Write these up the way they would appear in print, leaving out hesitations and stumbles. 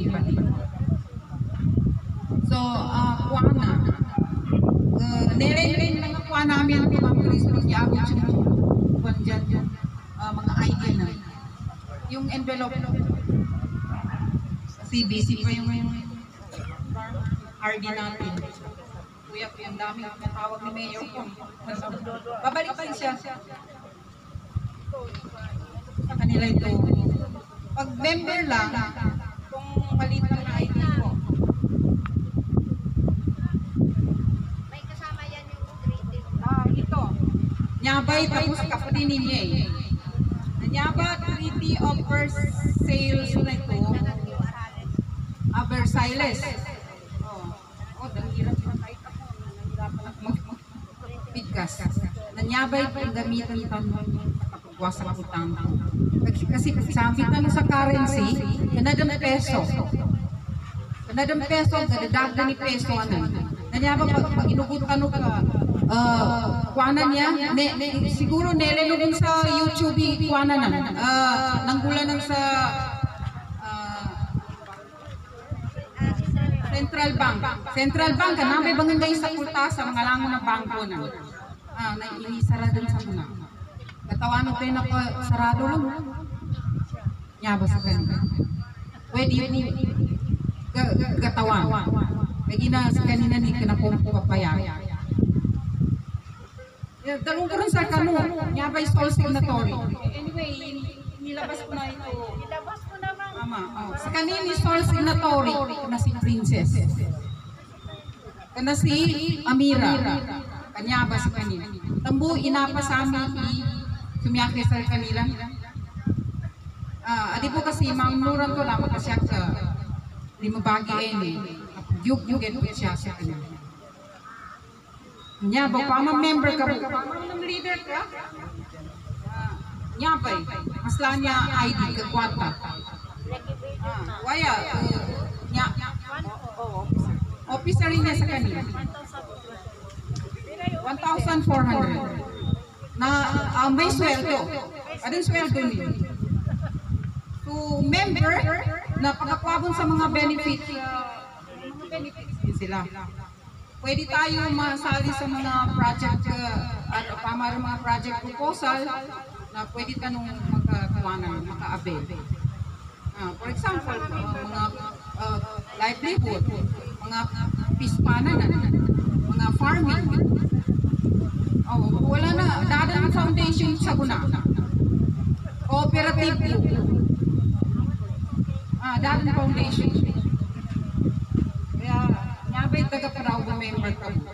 pa din. So, kuha na. Nire-nire lang ang kuha namin ang mga Christmas yabot yung kuha dyan yung mga ID na. Yung envelope. CBC pa yung RD natin. Kuya, ang dami tawag ni Mayor ko. Babalik pa siya. Sa kanila ito. Pag member lang, kung palit lang na ID ko. May kasama yan yung greeting. Ito. Nyabay tapos kapatid niya eh. Nyaba, Treaty of Versailles na ito. Versailles. Dahil hirap na kahit ako. Nahirapan ako magpigkas. Nanyabay kung gamitan tanong kapagwa sa utang. Kasi sabi tanong sa currency, Canadian peso. Canadian peso, kadadagda ni peso. Nanyabay pag inugutan ka, kuwanan niya, siguro nilelugin sa YouTube, kuwanan na. Nanggulan sa Central Bank. Central Bank, kanamay bangan kayo sa kulta sa mga langon ng bangko na. Naiisara din sa muna. Katawanan kayo na sarado lang. Nyaba sa kanila. Pwede yun gatawan. Kaya na sa kanina ni kinapumpo papaya. Dalong ko rin sa kano. Nyaba is all signatory. Anyway, nilabas ko na ito. Ilabas mo naman. Mama, sa kanina ni sole signatory na si Princess. Kana si Amira. Kanya ba sa kanina? Tambo inapa sa amin sumiyake sa kanila. Adi po kasi mamnuran ko lang kasi siya di mabagi eh. Yug ito siya sa kanila. Nya ba pa member ka ba? Ng leader ka? Nya ba? Masla niya ID ka kwata. Waya, nya, officer niya sa kanila. 1,400. Na may sweldo. Ading sweldo niya. To member na pagkakwabon sa mga benefits din sila. Pwede tayo masali sa mga project at mga project proposal na pwede tanong magkakuwanan, maka-avail. For example, mga livelihood, mga pispanan, mga farming. Wala na, dadang foundation sa guna. Cooperative group. Dadang foundation. Kaya, nyabay taga-paraw na member ka mo.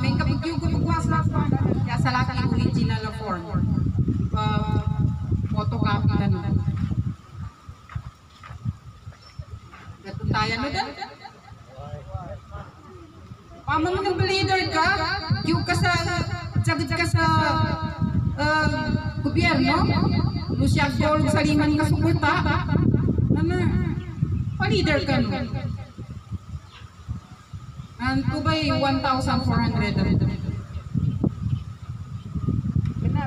May kapag-yung kapagwas na kaya sa laki original na form. Photocopy na nun. Gatuntayan mo dyan. Pamang ng leader ka, yung ka sa, sagad ka sa gobyerno, lusyag yolong sa liman ka sukulta, pa-leader ka nun. Ang tubay, 1,400.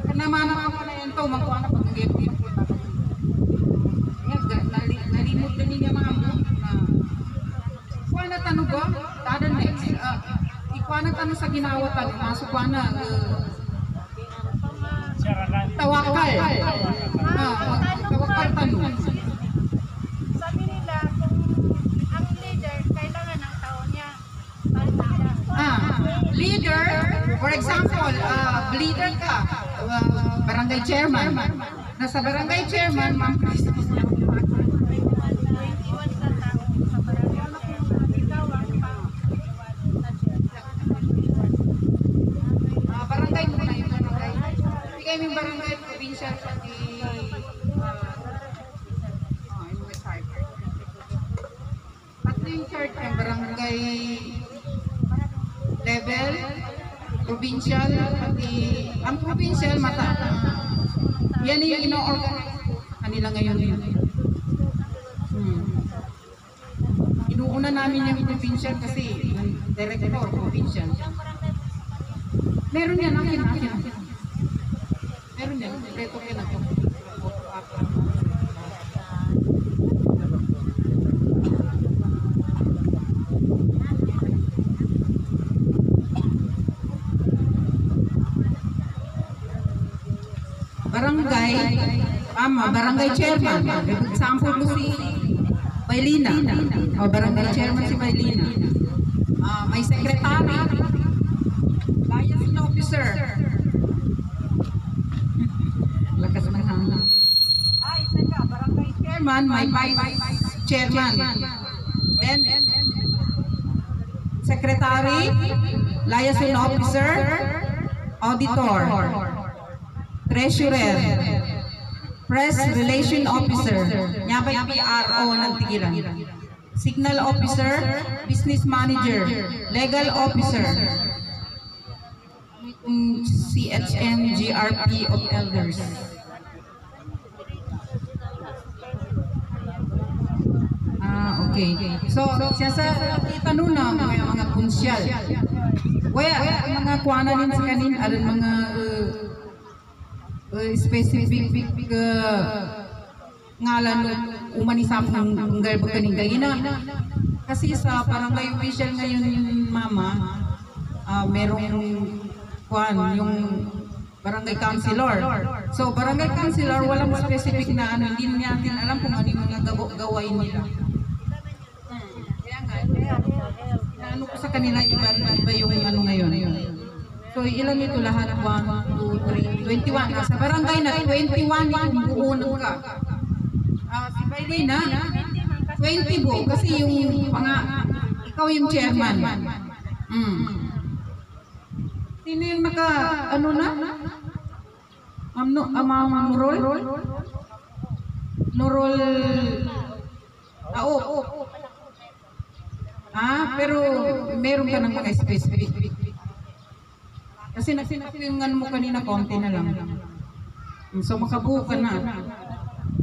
Kanamana ka pa na yan to, magkuha na pag-get mo. Nalimot na niya mga mo. Kuha na tanong ko, tada next. Ikuha na tanong sa ginawa tanong, masukwa na. Tawakal. Tawakal tanong. Sabi nila, kung ang leader, kailangan ng tao niya. Leader, for example, leader ka, barangay chairman. Nasa barangay chairman, Ma'am Christmas. 21 sa tao sa barangay. Ikaw ang Barangay mo na yung barangay. Hindi kayo yung barangay, provincial, pati tatlo yung church ng barangay level, provincial, pati ang provincial mata. Yan yung ino-organize kanila ngayon yun. Inuuna namin yung provincial kasi director provincial. Meron yan, akin. Meron yan, ito kin ako. barangay chairman. Example mo si Bailina. O, barangay chairman si Bailina. May secretary. Liaison officer. Lakas ng hangin. Barangay chairman, may vice chairman. Then, secretary, liaison officer, auditor, treasurer, press relation officer, nyabay PRO ng Tigilan, signal officer, business manager, legal officer, CHM, GRP of elders. Okay. So, siya sa itanong na mga kunsyal. Mga kuwana din sa kanin, aron mga specific ngalan umanisap ng garbo kaning gayina. Kasi sa barangay official ngayon, mama, merong yung barangay councilor. So, barangay councilor, walang specific na ano, hindi natin alam kung ano yung mga gawain nila. Ano ko sa kanila, iba yung ano ngayon. So, ilan ito lahat? 1, 2, 3, 21. Sa barangay na 21 yung buunan ka. Si Bailina, 20 bo. Kasi yung ikaw yung chairman. Sino yung ano na? Nurol? Nurol. Pero meron ka ng mga specific. Kasi nagsinapingan mo kanina, konti na lang. So makabuo ka na.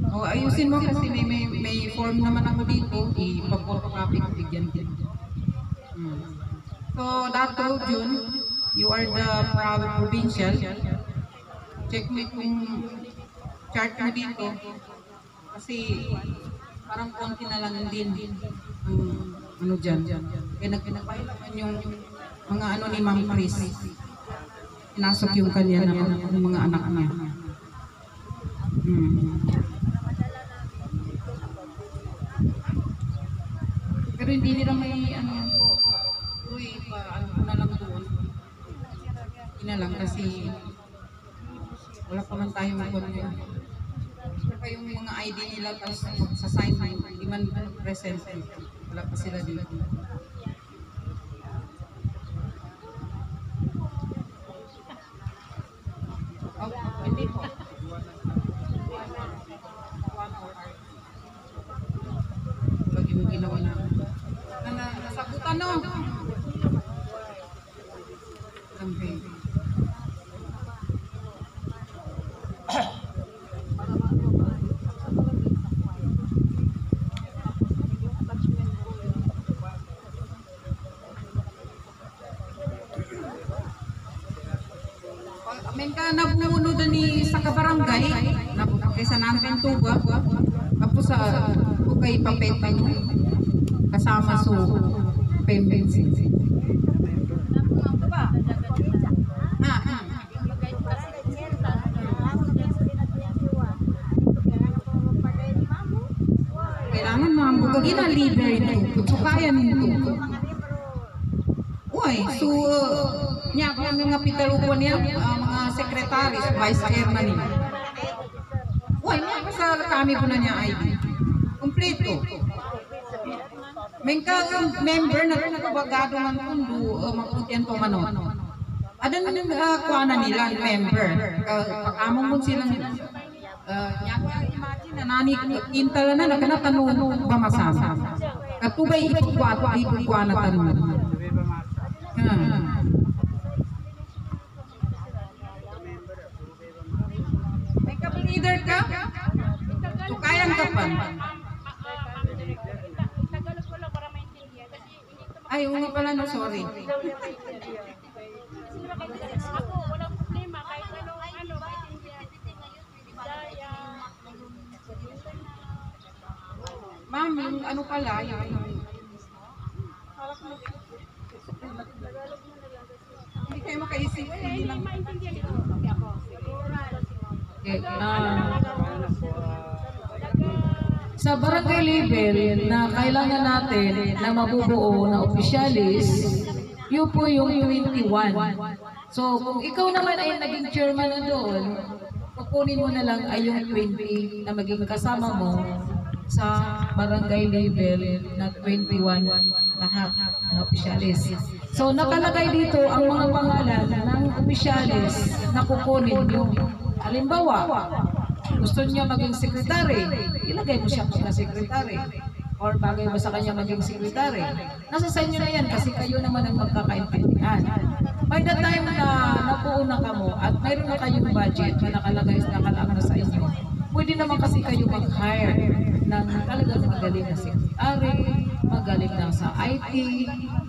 O ayusin mo kasi may form naman ako dito, ipag-photocopy ko bigyan din. So Dato Jun, you are the provincial. Check mo yung chart mo dito. Kasi parang konti na lang din ano dyan. Kaya nagpinapay naman yung mga ano ni Ma'am Chris. Pinasok yung kanya na mga anak niya. Pero hindi nila may ano ano na lang doon. Hindi na lang kasi wala pa man tayo mag-control. Saka yung mga ID nila tapos magsasign hindi man present. Wala pa sila dito. Hindi po. Lagi mo ginawa na. Nasabutan no? Okay. Mengka nabuno doon ni sa kabarangay, nabuno sa namin tuba, tapos sa kay papeta kasama so pembensi. Kailangan mambuka gina libre ito, kaya nito. Uy, so nya mga pitalupan niya, mga secretaries, vice chairman niya. Uy, sa kami po na niya ID. Kompleto. Mengka member na nagabagado man kundo magputian po manon. Adan kuana nila member. Pakamong mo silang imagine na nani intala na nakana tanong ba masama. Katubay ikukuana tanong. May leader ka? So kayang ka pa? Ay, nga pala, no, sorry. Ako, walang problema. Kahit ano, Ma'am, yung ano pala, yung hindi kayo makaisip. Hindi lang. Okay, Sa barangay level na kailangan natin na mabubuo na opisyalis, yun po yung 21. So kung ikaw naman ay naging chairman na doon, kukunin mo na lang ay yung 20 na maging kasama mo sa barangay level na 21 lahat ng opisyalis. So nakalagay dito ang mga pangalan ng opisyalis na kukunin nyo. Halimbawa, gusto niya maging sekretary, ilagay mo siya pagka sekretary. Or bagay mo sa kanya maging sekretary. Nasa sa inyo na yan kasi kayo naman ang magkakaintindihan. By the time na nabuo na ka mo at mayroon na kayong budget na nakalagay na sa inyo, pwede naman kasi kayo mag-hire ng talagang magaling na sekretary, magaling na sa IT,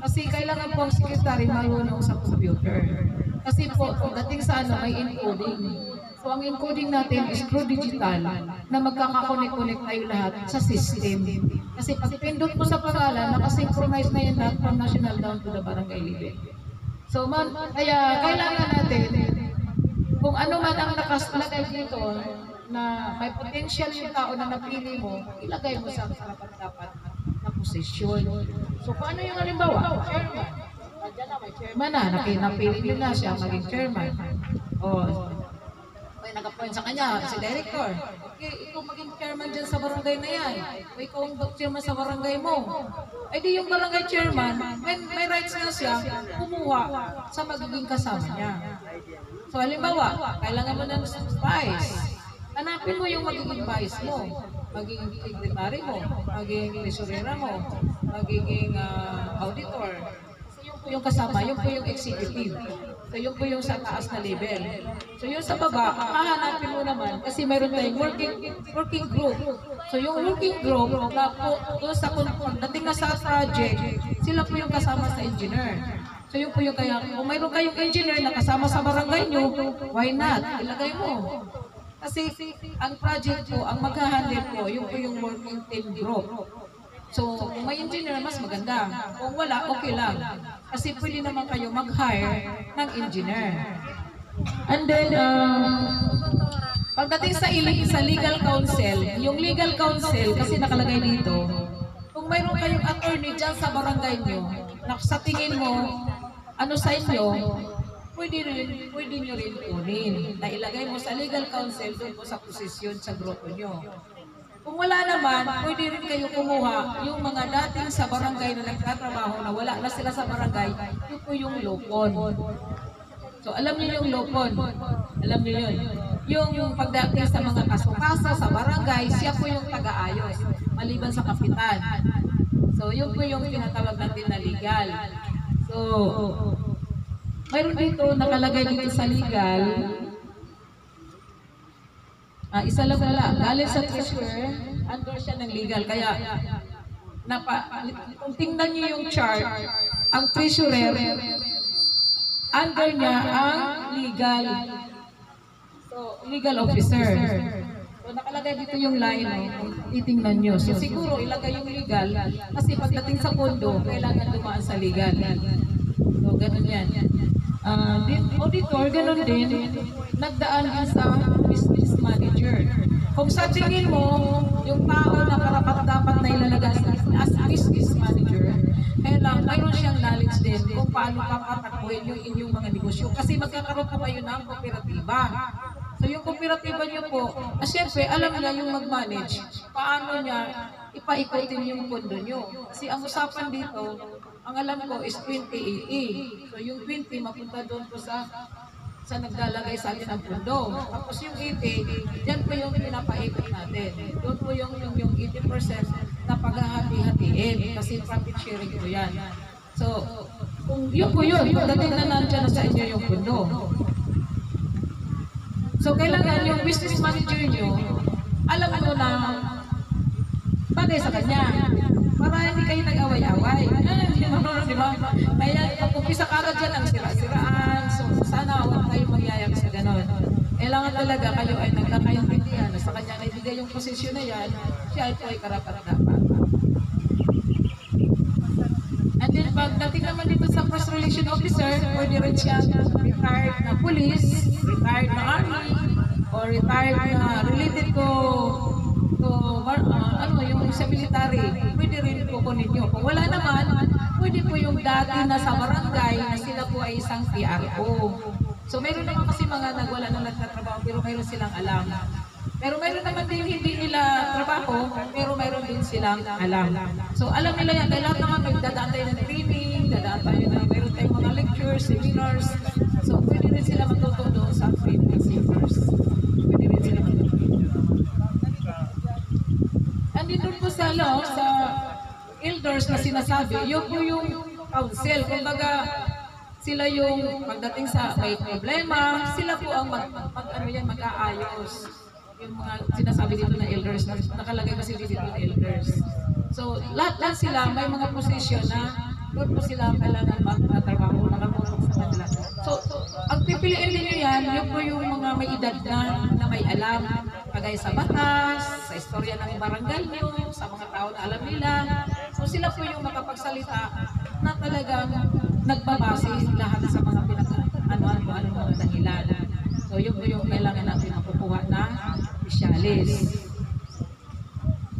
kasi kailangan po ang sekretary marunong sa computer. Kasi po, dating sa ano, may encoding. So ang encoding natin is through digital na magkakakonek-connect tayo lahat sa system. Kasi pag pindot mo sa pangalan, nakasynchronize na yan lahat from national down to the barangay level. So kaya kailangan natin, kung ano man ang nakaslagay dito, na may potential yung tao na napili mo, ilagay mo sa dapat na posisyon. So paano yung halimbawa? Chairman. Nandiyan na, may chairman na, napili nyo na siya maging chairman. May nag-appoint sa kanya, si director. Okay, ikaw maging chairman dyan sa barangay na yan. O ikaw ang chairman sa barangay mo. Ay di yung barangay chairman, may rights na siya kumuha sa magiging kasama niya. So halimbawa, kailangan mo ng vice. Hanapin mo yung magiging vice mo. Magiging secretary mo, magiging tesorera mo, magiging auditor. So yun po yung kasama, yun po yung executive. So yun po yung sa taas na level. So yung sa baba, hahanapin mo naman kasi mayroon tayong working group. So yung working group, na po, doon sa pagdating na sa project, sila po yung kasama sa engineer. So yun po yung kaya, kung mayroon kayong engineer na kasama sa barangay nyo, why not? Ilagay mo. Kasi ang project po, ang maghahandle po, yun po yung working team group. So, kung may engineer, mas maganda. Kung wala, okay lang. Kasi pwede naman kayo mag-hire ng engineer. And then, pagdating sa legal counsel, yung legal counsel, kasi nakalagay dito, kung mayroon kayong attorney dyan sa barangay nyo, na sa tingin mo, ano sa inyo, pwede nyo rin kunin. Na ilagay mo sa legal counsel, doon po sa posisyon sa grupo nyo. Kung wala naman, pwede rin kayo kumuha yung mga dating sa barangay na nagtatrabaho na wala na sila sa barangay, yun po yung lopon. So alam niyo yung lopon, alam niyo yun. Yung pagdating sa mga kaso-kaso sa barangay, siya po yung taga-ayos, maliban sa kapitan. So yun po yung tinatawag natin na legal. So mayroon dito, nakalagay dito sa legal, isa lang wala, galing sa treasurer, under siya ng legal. Kaya, kung tingnan niyo yung chart, ang treasurer, under niya ang legal. So, legal officer. So, nakalagay dito yung line, kung titingnan niyo. So, siguro, ilagay yung legal, kasi pagdating sa pondo, kailangan dumaan sa legal. So, ganun yan. Auditor, ganun din, nagdaan din sa business manager. Kung sa tingin mo, yung tao na karapat-dapat na ilalagay as business manager, kailangan mayroon siyang knowledge din kung paano papatakbuhin yung inyong mga negosyo. Kasi magkakaroon pa kayo ng kooperatiba. So yung kooperatiba niyo po, syempre alam niya yung mag-manage, paano niya ipaikutin yung pondo niyo. Kasi ang usapan dito, ang alam ko is 20 AE. So yung 20 mapunta doon po sa naglalagay sa atin ng pondo. Tapos yung 80, yan po yung pinapaikot natin. Doon po yung 80% na paghahati-hatiin kasi profit sharing po yan. So, yun po yun. Pagdating na nandiyan na sa inyo yung pondo. So, kailangan yung business manager nyo, alam mo na bagay sa kanya. Para hindi kayo nag-away-away. Di ba? Kaya pag-umpisa kagad dyan ang sira-siraan. So, sana huwag kayo magyayag sa ganon. Kailangan talaga kayo ay nagkakaintindihan. Sa kanya na ibigay yung posisyon na yan, siya ito ay karapat-dapat. And then, pagdating naman dito sa Press Relation Officer, pwede rin siya retired na police, retired na army, o or retired na related to yung sa military, pwede rin po kunin nyo. Kung wala naman, pwede po yung dati na sa barangay na sila po ay isang PRO. So meron naman kasi mga nagwala na nagtatrabaho pero meron silang alam. Pero meron naman din hindi nila trabaho, pero meron din silang alam. So alam nila yan, dahil lahat naman magdadaan tayo ng training, dadaan tayo na meron tayong mga lectures, seminars. So pwede rin sila matuto doon sa training seminars. Pwede rin sila matuto. Andito po sa elders na sinasabi, yun po yung council. Kumbaga, sila yung pagdating sa may problema, sila po ang mag-aayos. Yung mga sinasabi dito na elders, nakalagay kasi dito na elders. So, lahat sila, may mga posisyon na doon po sila kailangan magtatrabaho, nakatulong sa kanila. So, ang pipiliin ninyo yan, yun po yung mga may edad na may alam, kagaya sa batas, sa istorya ng barangay nyo, sa mga tao na alam nila. So, sila po yung makapagsalita na talagang nagbabase lahat sa mga ano mga dahilan. So, yun po yung kailangan natin makukuha na officialis.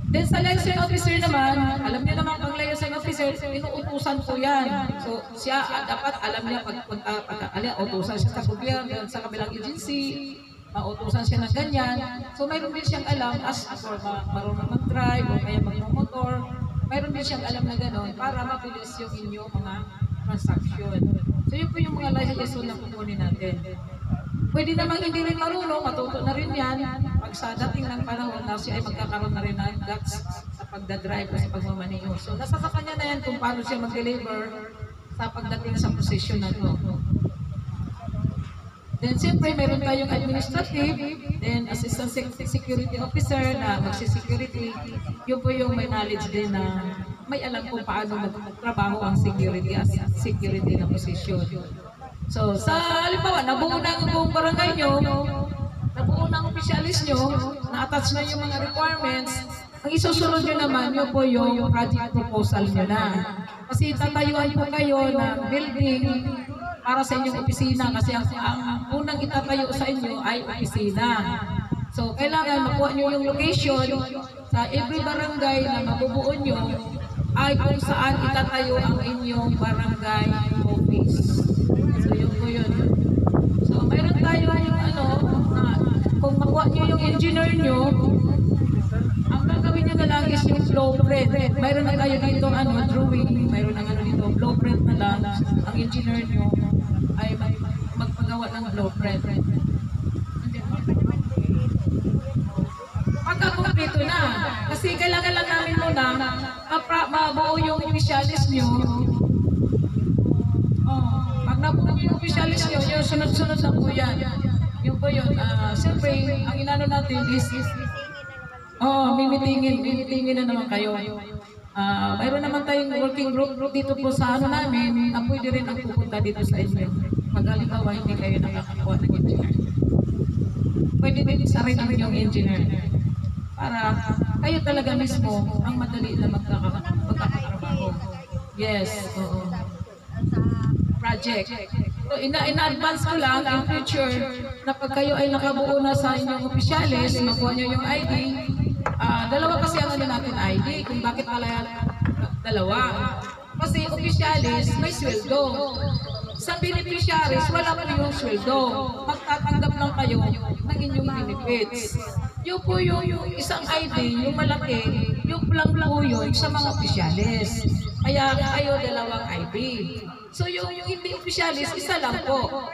Then sa liaison officer naman, alam niyo naman pag liaison officer, inuutusan po yan. So, siya dapat alam niya pagpunta, utusan siya sa gobyerno, sa kabilang agency, mautusan siya ng ganyan. So, mayroon din siyang alam as for marunong mag-drive o kaya mag-motor. Mayroon din siyang alam na gano'n para mabilis yung inyong mga transaction. So, yun po yung mga liaison na kukunin natin. Pwede namang hindi rin marunong, matuto na rin yan. Pag sa dating ng panahon na siya ay magkakaroon na rin ng guts sa pagdadrive o sa pagmamaneho. So, nasa sa kanya na yan kung paano siya mag-deliver sa pagdating sa posisyon na ito. Then, siyempre, meron tayong administrative, then assistant security officer na magsi-security. Yun po yung may knowledge din na may alam kung paano magtrabaho ang security as security na posisyon. So, sa halimbawa, nabuo na ang buong barangay nyo, nabuo na ang officialis nyo, na-attach na yung mga requirements, ang isusunod nyo naman, yun po yung project proposal nyo na. Kasi tatayuan po kayo ng building para sa inyong opisina kasi ang unang itatayo sa inyo ay opisina. So, kailangan makuha nyo yung location sa every barangay na mabubuo nyo ay kung saan itatayo ang inyong barangay office. So, yun po yun. So, mayroon tayo yung na kung makuha nyo yung engineer nyo, ang gagawin nyo na lang is yung blueprint. Mayroon na tayo dito drawing, mayroon na dito blueprint na lang. Ang engineer nyo ay magpagawa ng blueprint. Pagkakumpleto na. Kasi kailangan lang namin muna mabuo yung officialis nyo. Pag nabuo yung officialis nyo, yung sunod-sunod na po yan. Yun po yun. Siyempre, ang inano natin is mimitingin na naman kayo. Mayroon naman tayong working group dito po sa namin na pwede rin ang pupunta dito sa inyo. Pag halimbawa hindi kayo nakakakuha ng engineer. Pwede din sa rin yung engineer. Para kayo talaga mismo ang madali na magkakatrabaho. Yes, oo. Project. So, ina-advance ko lang in future na pag kayo ay nakabuo na sa inyong opisyalis, makuha nyo yung ID. Dalawa kasi ang natin ID. Kung bakit pala dalawa? Kasi opisyalis may sweldo. Sa beneficiaries, wala po yung sweldo. Magtatanggap lang kayo ng inyong benefits. Yung po yung isang ID, yung malaki, yung lang po yun sa mga opisyalis. Kaya kayo dalawang ID. So yung hindi opisyalis, isa lang po.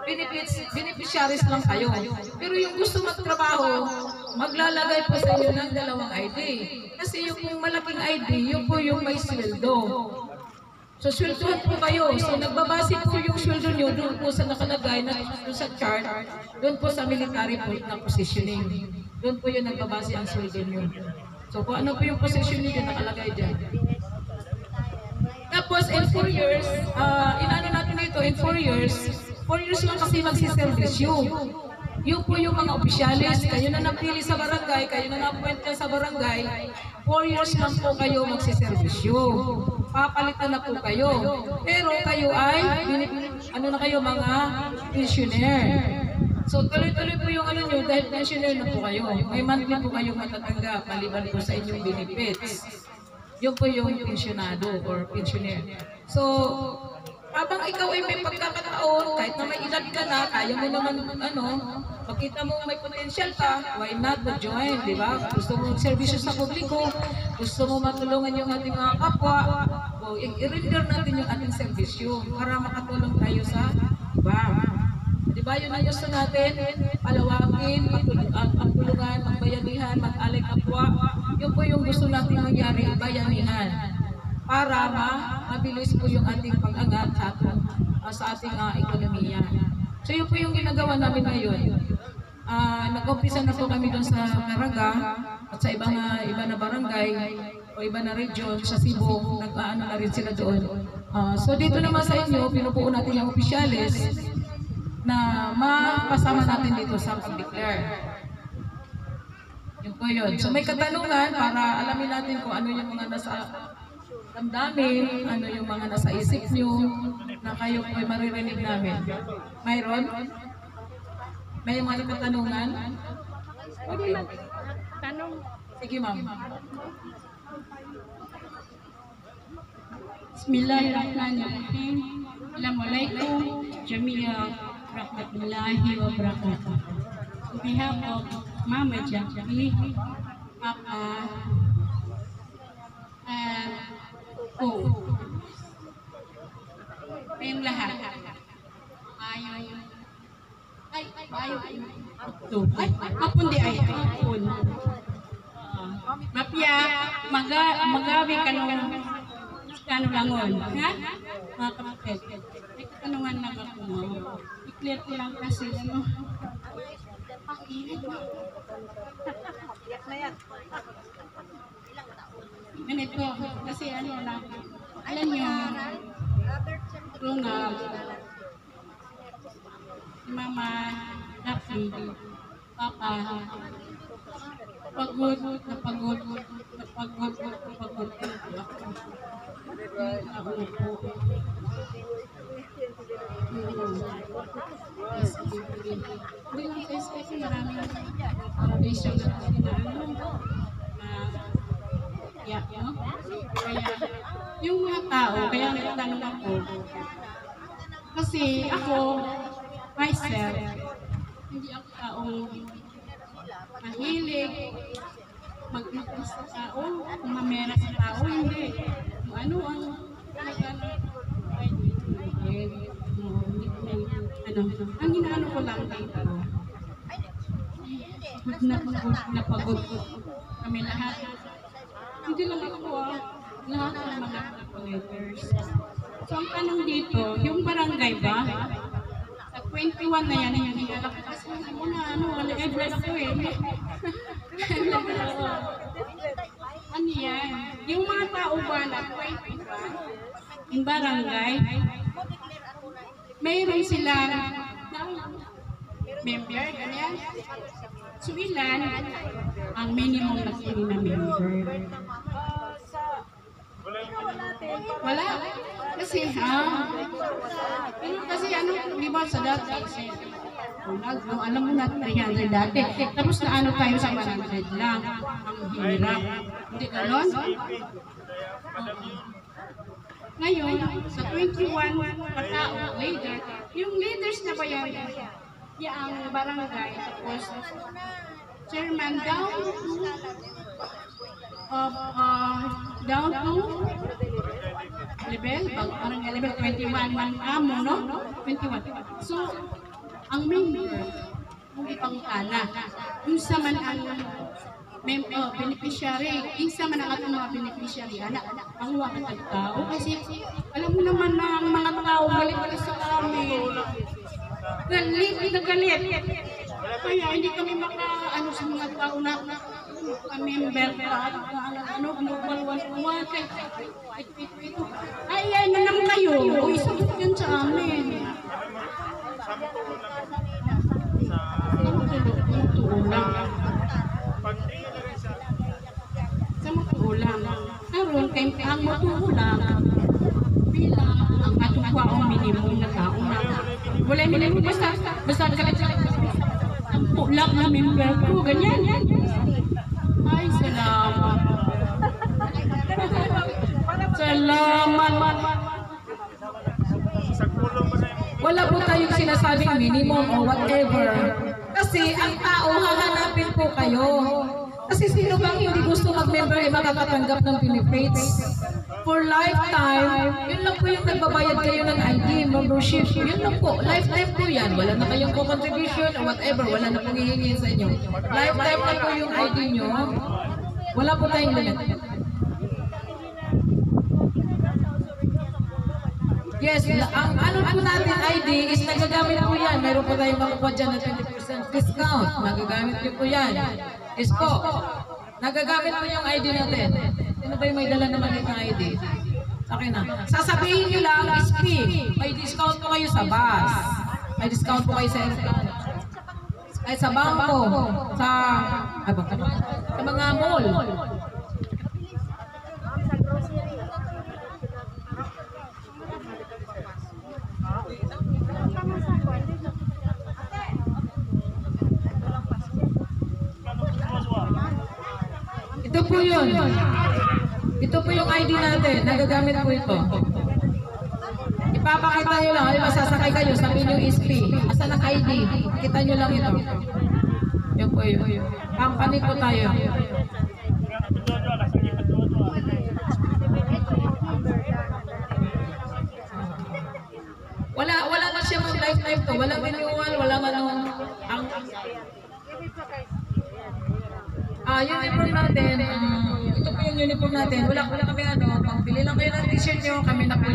Beneficiaries lang kayo. Pero yung gusto magtrabaho, maglalagay po sa inyo ng dalawang ID. Kasi yung malaking ID, yun po yung may sweldo. So sweldohan po kayo. So nagbabase po yung sweldo nyo doon po sa nakalagay na doon sa chart, doon po sa military po na positioning. Doon po yung nagbabase ang sweldo nyo. So kung ano po yung position nyo nakalagay dyan. Tapos in 4 years, inano natin dito, in 4 years lang kasi magsiservisyo. Yun po yung mga opisyalis, kayo na napili sa barangay, kayo na na-appoint sa barangay, 4 years lang po kayo magsiservisyo. Papalitan na po kayo. Pero kayo ay, ano na kayo mga pensioner. So tuloy-tuloy po yung ano nyo dahil pensioner na po kayo. May monthly po kayong matatanggap maliban po sa inyong benefits. Yun po yung pensionado or pensioner. So, habang ikaw ay may pagkakataon, kahit na may edad ka na, kaya mo naman, makita mo may potential ka, why not mag-join, di ba? Gusto mo servisyo sa publiko, gusto mo matulungan yung ating mga kapwa, o i-render natin yung ating servisyo para makatulong tayo sa iba. Di ba yun ang gusto natin? Palawagin, ang tulungan, magbayanihan, mag-alay kapwa. Yun po yung gusto natin mangyari, bayanihan. Para mabilis po yung ating pag-angat sa ating ekonomiya. So yun po yung ginagawa namin ngayon. Nag-umpisa na po kami doon sa Caraga at sa iba na barangay o iba na region sa Cebu, nag-aano na rin sila doon. So dito naman sa inyo, pinupuo natin yung opisyalis na mapasama natin dito sa pag-declare. Yun po yun. So may katanungan para alamin natin kung ano yung mga nasa damdamin, ano yung mga nasa isip nyo, na kayo po ay maririnig namin. Mayroon? May mga katanungan? Okay. Tanong. Sige ma'am. Bismillahirrahmanirrahim. Assalamualaikum. Jamia rahmatullahi wa barakatuh. On behalf of Mama Jackie, Papa, kayong lahat. Kapundi ay kapun. Mapya, magawi ka nung langon. Ha? Mga kapatid. May katanungan lang ako mo. I-clear ko lang kasi ganito, kasi lang. Alam nyo, kung si Mama, Rafi, Papa, pagod ako. Hindi lang kasi maraming foundation na kaya yung mga tao, kaya nagtanong ako, kasi ako, myself, hindi ako taong mahilig mag-ipas sa tao, mamera sa tao, hindi. Kung ano ang ang ginaano ko lang dito, napagod kami lahat. Hindi lang ako, lahat ng mga letters. So ang tanong dito, yung barangay ba? Sa 21 na yan, yung hingalap ko kasi wala ko eh. Ano yan? Yung mga tao ba na 21 in barangay, mayroon silang member, ganyan. So ilan ang minimum na member? Wala. Kasi, pero kasi di ba sa dati, alam mo na 300 dati. Tapos na tayo sa 100 lang. Ang hirap. Hindi ganon? Ngayon, sa 21 katao, leader, yung leaders na ba yan? Yung barangay, tapos chairman down to level, barangay level 21 man amo, no? 21. So, ang member, kung ipangkala, yung sa man ang beneficiary, isa man ang atong mga beneficiary, ang wakatag tao. Kasi, alam mo naman na ang mga tao, galit sa kami. Galit na galit. Kaya hindi kami sa mga tao na member pa, global 101, ay, na naman kayo. O, isagot yun sa amin. Tuulang. Sa matuulang. Karoon, ang matuulang, bilang ang atong kwaong minimum na tao na. Wala minimum, basta kalit lock na member ko, ganyan. Ay, salamat. Salamat. Wala po tayong sinasabing minimum or whatever. Kasi ang tao, hahanapin po kayo. Kasi sino bang hindi gusto mag-member ay makakatanggap ng benefits? For lifetime, yun lang po yung nagbabayad kayo ng ID, membership. Yun lang po, lifetime po yan. Wala na kayong co-contribution or whatever. Wala na pong hihingin sa inyo. Lifetime na po yung ID nyo. Wala po tayong limit. Yes, ang ano po natin ID is nagagamit po yan. Meron po tayong makukuha dyan na 20% discount. Nagagamit nyo po yan. Yes po. Nagagamit po yung ID natin. Sino ba yung may dala na maliit na ID? Okay na. Sasabihin nyo lang, SP, may discount po kayo sa bus. May discount po kayo sa aeroplano. Ay, sa bangko. Sa mga mall. Ito po yun. Ito po yung ID natin. Nagagamit po ito. Ipapakita nyo lang. Halimbawa, sasakay kayo. Sabihin yung SP. Asan ang ID? Kita nyo lang ito. Yan po yun. Company po tayo. Wala na siya mga lifetime to. Walang renewal, walang ano. Yung uniform natin, ito po yung uniform natin. Wala kami ano, pang bili lang kayo ng t-shirt nyo, kami na po